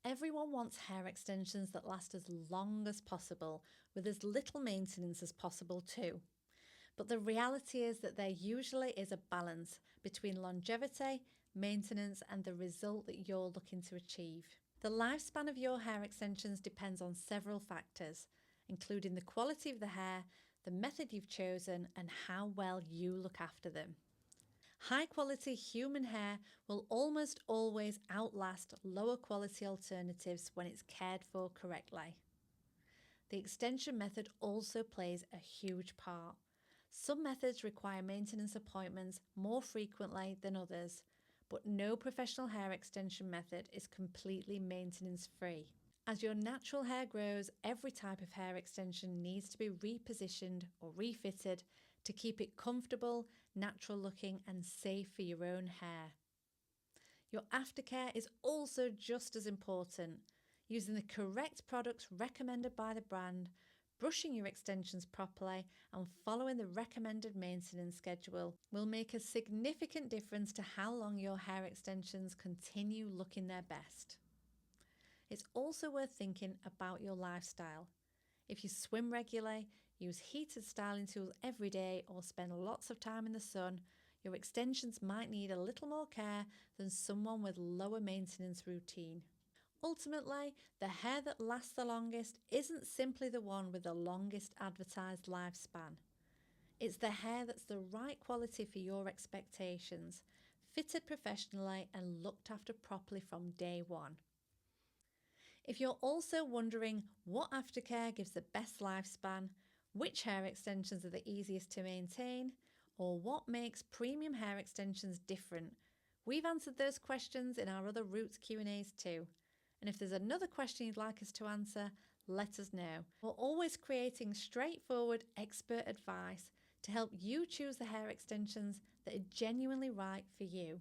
Everyone wants hair extensions that last as long as possible, with as little maintenance as possible too. But the reality is that there usually is a balance between longevity, maintenance, and the result that you're looking to achieve. The lifespan of your hair extensions depends on several factors, including the quality of the hair, the method you've chosen, and how well you look after them. High quality human hair will almost always outlast lower quality alternatives when it's cared for correctly. The extension method also plays a huge part. Some methods require maintenance appointments more frequently than others, but no professional hair extension method is completely maintenance free. As your natural hair grows, every type of hair extension needs to be repositioned or refitted to keep it comfortable, natural looking, and safe for your own hair. Your aftercare is also just as important. Using the correct products recommended by the brand, brushing your extensions properly, and following the recommended maintenance schedule will make a significant difference to how long your hair extensions continue looking their best. It's also worth thinking about your lifestyle. If you swim regularly, use heated styling tools every day, or spend lots of time in the sun, your extensions might need a little more care than someone with lower maintenance routine. Ultimately, the hair that lasts the longest isn't simply the one with the longest advertised lifespan. It's the hair that's the right quality for your expectations, fitted professionally and looked after properly from day one. If you're also wondering what aftercare gives the best lifespan, which hair extensions are the easiest to maintain, or what makes premium hair extensions different, we've answered those questions in our other Roots Q&As too. And if there's another question you'd like us to answer, let us know. We're always creating straightforward expert advice to help you choose the hair extensions that are genuinely right for you.